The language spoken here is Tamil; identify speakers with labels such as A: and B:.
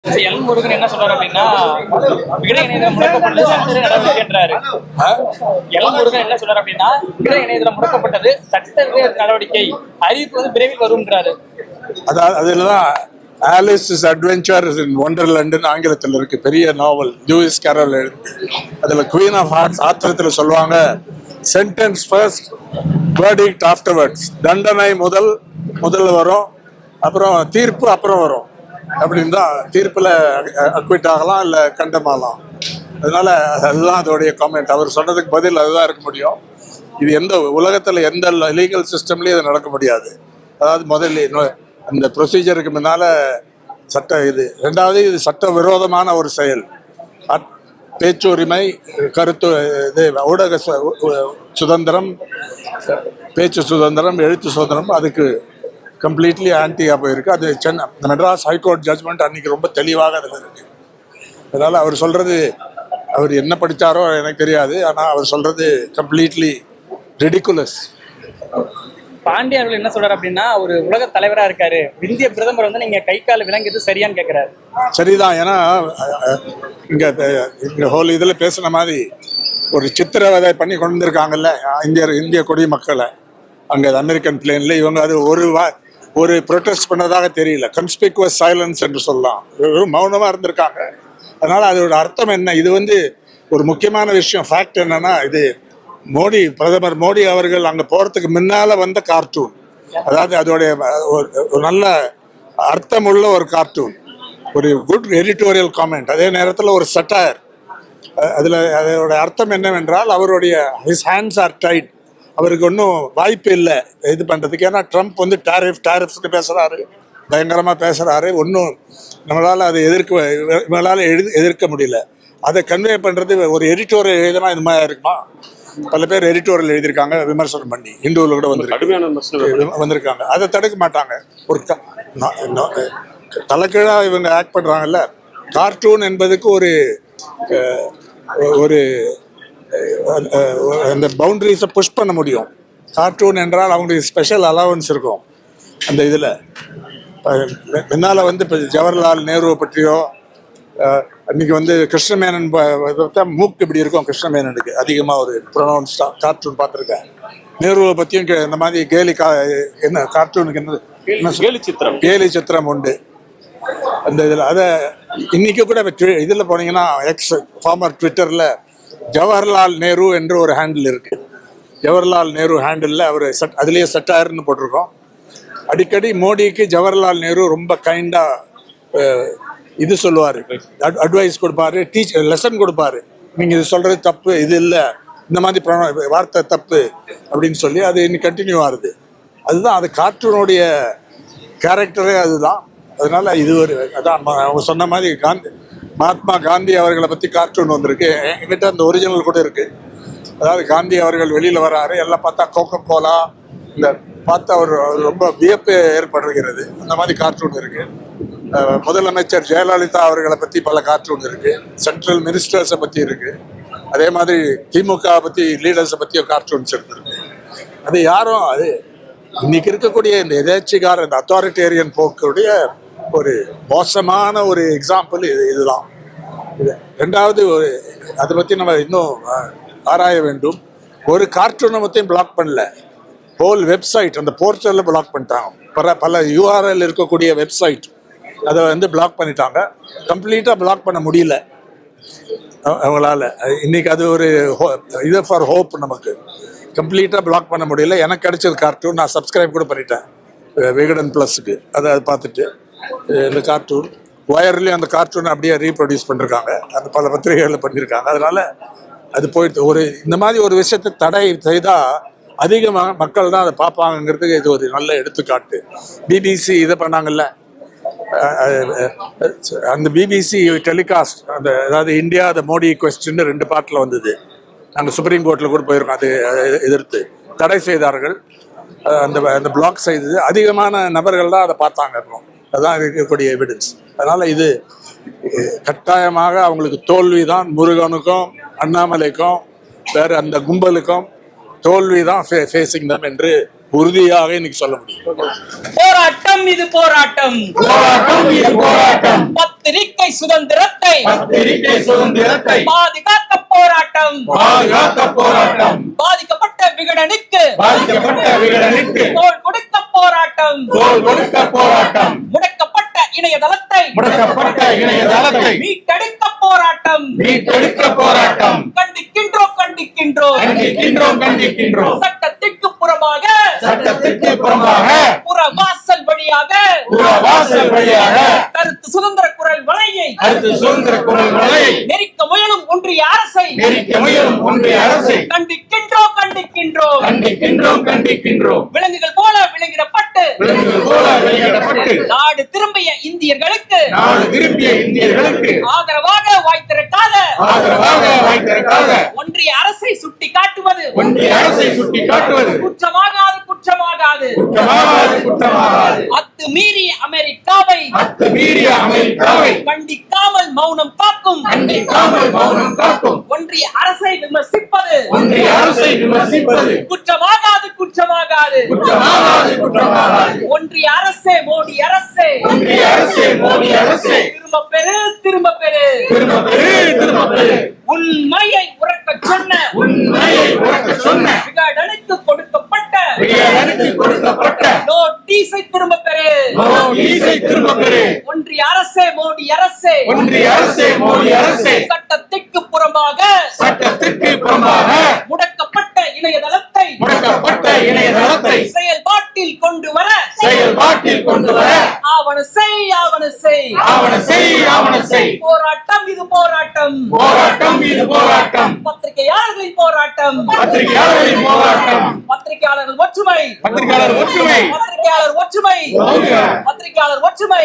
A: எல் முருகன் என்ன சொல்றாரு அப்படின்னா விட இணையதளம் முடக்கப்பட்டது சட்ட நடவடிக்கைன்றாரு. எல் முருகன் என்ன சொல்றாரு அப்படின்னா விட இணையதளம் முடக்கப்பட்டது சட்ட நடவடிக்கை அறிவிப்பு விரைவில் வரும்ன்றாரு.
B: அதாவது அதுலதான் ஆலிஸ் அட்வென்ச்சர் இன் ஒண்டர்லாண்டுன்னு ஆங்கிலத்தில் இருக்கு, பெரிய நாவல், லூயிஸ் கேரல் எழுதி. அதுல குவீன் ஆஃப் ஹார்ட்ஸ் ஆத்திரத்தில் சொல்லுவாங்க, சென்டென்ஸ் ஃபர்ஸ்ட், வேர்டிக்ட் ஆஃப்டர்வர்ட்ஸ். தண்டனை முதல்ல வரும், அப்புறம் தீர்ப்பு அப்புறம் வரும். அப்படின்னு தான் தீர்ப்புல அக்விட் ஆகலாம் இல்லை கண்டமாகலாம். அதனால அதுதான் அதோடைய காமெண்ட். அவர் சொன்னதுக்கு பதில் அதுதான் இருக்க முடியும். இது எந்த உலகத்தில் எந்த லீகல் சிஸ்டம்லேயும் இது நடக்க முடியாது. அதாவது முதல்ல அந்த ப்ரொசீஜருக்கு முன்னால இது. ரெண்டாவது, இது சட்ட விரோதமான ஒரு செயல். பேச்சுரிமை, கருத்து, இது ஊடக சுதந்திரம், பேச்சு சுதந்திரம், எழுத்து சுதந்திரம், அதுக்கு கம்ப்ளீட்லி ஆன்டியா போயிருக்கு. அது மெட்ராஸ் ஹைகோர்ட் ஜட்ஜ்மெண்ட் அன்னைக்கு ரொம்ப தெளிவாக அதில் இருக்கு. அதனால அவர் சொல்றது, அவர் என்ன படித்தாரோ எனக்கு தெரியாது, ஆனால் அவர் சொல்றது கம்ப்ளீட்லி ரெடிகுலஸ்.
A: பாண்டியன் அவர்கள் என்ன சொல்றாரு அப்படின்னா, ஒரு உலக தலைவரா இருக்காரு, இந்திய பிரதமர் நீங்க கை கால விளங்கியது சரியான்னு கேட்கிறாரு.
B: சரிதான். ஏன்னா இங்க ஹோல் இதுல பேசுன மாதிரி ஒரு சித்திரவதை பண்ணி கொண்டு வந்திருக்காங்கல்ல இந்திய குடி மக்களை. அங்க அமெரிக்கன் பிளேன்ல இவங்க அது ஒரு ப்ரொட்டஸ்ட் பண்ணதாக தெரியல. கன்ஸ்பிகுவஸ் சைலன்ஸ் என்று சொல்லலாம். மௌனமா இருந்திருக்காங்க. அதனால அதோட அர்த்தம் என்ன? இது ஒரு முக்கியமான விஷயம். ஃபேக்ட் என்னன்னா, இது பிரதமர் மோடி அவர்கள் அங்க போறதுக்கு முன்னால வந்த கார்ட்டூன். அதாவது அதோடைய ஒரு நல்ல அர்த்தம் உள்ள ஒரு கார்ட்டூன், ஒரு குட் எடிட்டோரியல் காமெண்ட், அதே நேரத்தில் ஒரு சட்டாயர். அதோட அர்த்தம் என்னவென்றால், அவருடைய ஹிஸ் ஹேண்ட்ஸ் ஆர் டைட். அவருக்கு ஒன்றும் வாய்ப்பு இல்லை இது பண்ணுறதுக்கு. ஏன்னா ட்ரம்ப் டாரிஃப்ஸ்னு பேசுகிறாரு, பயங்கரமாக பேசுகிறாரு. ஒன்றும் நம்மளால் அதை எதிர்க்க முடியல. அதை கன்வே பண்ணுறது ஒரு எடிட்டோரியல் எழுதினா இது மாதிரி இருக்குமா? பல பேர் எடிட்டோரியல் எழுதியிருக்காங்க, விமர்சனம் பண்ணி இந்துவில் கூட வந்திருக்காங்க. அதை தடுக்க மாட்டாங்க. ஒரு தலைக்கீழாக இவங்க ஆக்ட் பண்ணுறாங்கல்ல. கார்ட்டூன் என்பதுக்கு ஒரு அந்த பவுண்டரிஸை புஷ் பண்ண முடியும். கார்ட்டூன் என்றால் அவங்களுக்கு ஸ்பெஷல் அலவன்ஸ் இருக்கும். அந்த இதில் முன்னால் இப்போ ஜவஹர்லால் நேருவை பற்றியோ, அன்றைக்கி கிருஷ்ணமேனன் மூக்கு இப்படி இருக்கும். கிருஷ்ணமேனனுக்கு அதிகமாக ஒரு ப்ரொனவுன்ஸ்டா கார்ட்டூன் பார்த்துருக்கேன். நேருவை பற்றியும் இந்த மாதிரி என்ன கார்ட்டூனுக்கு என்ன கேலி சித்திரம் உண்டு அந்த இதில். அதை இன்றைக்கி கூட இதில் போனீங்கன்னா ஃபார்மர் ட்விட்டரில் ஜவஹர்லால் நேரு என்று ஒரு ஹேண்டில் இருக்கு. ஜவஹர்லால் நேரு ஹேண்டில் அவர் அதுலேயே சட்டாயர்னு போட்டிருக்கோம். அடிக்கடி மோடிக்கு ஜவஹர்லால் நேரு ரொம்ப கைண்டாக இது சொல்லுவார், அட்வைஸ் கொடுப்பாரு, லெசன் கொடுப்பாரு. நீங்கள் இது சொல்கிறது தப்பு, இது இல்லை, இந்த மாதிரி வார்த்தை தப்பு அப்படின்னு சொல்லி அது இன்னைக்கு கண்டினியூ ஆகுது. அதுதான் அது கார்ட்டூனுடைய கேரக்டரே அதுதான். அதனால இது அதான் அவங்க சொன்ன மாதிரி மகாத்மா காந்தி அவர்களை பற்றி கார்ட்டூன் வந்திருக்கு. என்கிட்ட அந்த ஒரிஜினல் கூட இருக்கு. அதாவது காந்தி அவர்கள் வெளியில் வராரு, எல்லாம் பார்த்தா கோகோ கோலா, இந்த பார்த்தா அவர் ரொம்ப வியப்பு ஏற்படுகிறது. அந்த மாதிரி கார்ட்டூன் இருக்கு. முதலமைச்சர் ஜெயலலிதா அவர்களை பற்றி பல கார்ட்டூன் இருக்கு. சென்ட்ரல் மினிஸ்டர்ஸை பற்றி இருக்கு. அதே மாதிரி திமுக பற்றி லீடர்ஸை பற்றிய கார்ட்டூன்ஸ் இருக்கு. அது யாரும் இன்னைக்கு இருக்கக்கூடிய இந்த எதேச்சிகார இந்த அத்தாரிட்டேரியன் போக்குடைய ஒரு மோசமான ஒரு எக்ஸாம்பிள் இதுதான். ரெண்டாவது, அதை பற்றி நம்ம இன்னும் ஆராய வேண்டும். ஒரு கார்ட்டூனை மொத்தம் பிளாக் பண்ணல, ஹோல் வெப்சைட், அந்த போர்ட்டலில் பிளாக் பண்ணிட்டாங்க. பல யூஆர்எல் இருக்கக்கூடிய வெப்சைட் அதை பிளாக் பண்ணிட்டாங்க. கம்ப்ளீட்டாக பிளாக் பண்ண முடியல அவங்களால. இன்னைக்கு அது ஒரு இது ஃபார் ஹோப். நமக்கு கம்ப்ளீட்டாக பிளாக் பண்ண முடியல. எனக்கு கிடைச்சது கார்ட்டூன், நான் சப்ஸ்கிரைப் கூட பண்ணிட்டேன் விகடன் ப்ளஸுக்கு. அதை பார்த்துட்டு இந்த கார்ட்டூன் ஒயர்லேயும் அந்த கார்ட்டூனை அப்படியே ரீப்ரொடியூஸ் பண்ணியிருக்காங்க. அந்த பல பத்திரிகைகளில் பண்ணியிருக்காங்க. அதனால அது போயிட்டு இந்த மாதிரி ஒரு விஷயத்தை தடை செய்தால் அதிகமாக மக்கள் தான் அதை பார்ப்பாங்கிறதுக்கு இது ஒரு நல்ல எடுத்துக்காட்டு. பிபிசி இதை பண்ணாங்கல்ல, அந்த பிபிசி டெலிகாஸ்ட், அதாவது இந்தியா த மோடி கொஸ்டின் 2 பார்ட்டில் வந்தது. நாங்கள் சுப்ரீம் கோர்ட்டில் கூட போயிருக்கோம். அது எதிர்த்து தடை செய்தார்கள். அந்த பிளாக் செய்தது அதிகமான நபர்கள் தான் அதை பார்த்தாங்க. அதுதான் இருக்கக்கூடிய எவிடன்ஸ். அதனால இது கட்டாயமாக அவங்களுக்கு தோல்வி தான். முருகனுக்கும் அண்ணாமலைக்கும் வேற அந்த கும்பலுக்கும் தோல்வி தான் ஃபேஸிங் தம் என்று உறுதியாக இன்னைக்கு சொல்ல முடியும்.
A: போராட்டம் இது போராட்டம், பத்திரிகை சுதந்திரத்தை பாதுகாக்க போராட்டம், பாதிக்கப்பட்ட விகடனுக்கு தோள் கொடுக்க போராட்டம், முடக்கப்பட்ட இணையதளத்தை மீட்டெடுக்க போராட்டம், கண்டிக்கின்றோம் கண்டிக்கின்றோம். சட்டத்திற்கு புறமாக புறவாசல் வழியாக கருத்து சுதந்திர குரல் வலையை நெரிக்க முயலும் ஒன்றிய அரசை கண்டிக்கின்றோம். விலங்குகள் போல விலங்கிடப்பட்டு நாடு திரும்பிய இந்தியர்களுக்கு ஆதரவாக வாய்த்திருக்காத ஒன்றிய அரசை சுட்டி காட்டுவது குற்றமாகாது. அத்துமீறிய அமெரிக்காவை கண்டிக்காமல் மௌனம் காக்கும் ஒன்றிய அரசை விமர்சிப்பது குற்றமாகாது. ஒன்றிய அரசே, மோடி அரசே, திரும்ப பெறு. உண்மையை உறக்கச் சொன்ன விகடனுக்கு கொடுக்கப்பட்ட நோட்டீஸை திரும்ப பெறு. ஒன்றிய அரசே, மோடி அரசே, சட்டத்திற்கு புறம்பாக முடக்கப்பட்ட இணையதளத்தை செயல்பாட்டில் கொண்டு வர ஆவண செய். போராட்டம் இது போராட்டம், பத்திரிகையாளர்களின் போராட்டம், பத்திரிகையாளர்கள் ஒற்றுமை, பத்திரிகையாளர் ஒற்றுமை.